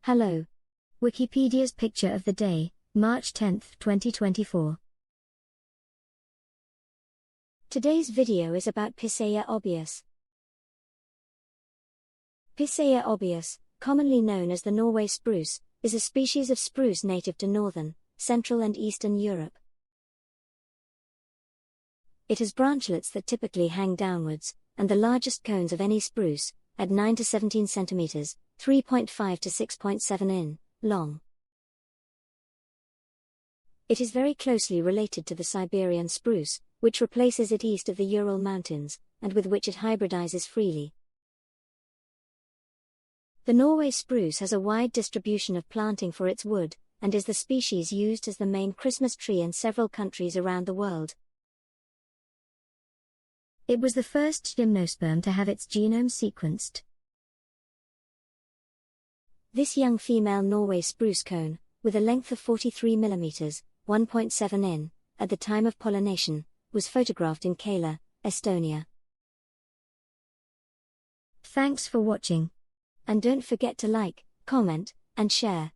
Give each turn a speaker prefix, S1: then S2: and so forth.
S1: Hello. Wikipedia's picture of the day, March 10, 2024. Today's video is about Picea abies. Picea abies, commonly known as the Norway spruce, is a species of spruce native to northern, central and eastern Europe. It has branchlets that typically hang downwards, and the largest cones of any spruce, at 9 to 17 centimetres, 3.5 to 6.7 in, long. It is very closely related to the Siberian spruce, which replaces it east of the Ural Mountains, and with which it hybridizes freely. The Norway spruce has a wide distribution of planting for its wood, and is the species used as the main Christmas tree in several countries around the world. It was the first gymnosperm to have its genome sequenced. This young female Norway spruce cone, with a length of 43 millimetres, 1.7 in, at the time of pollination, was photographed in Keila, Estonia. Thanks for watching. And don't forget to like, comment, and share.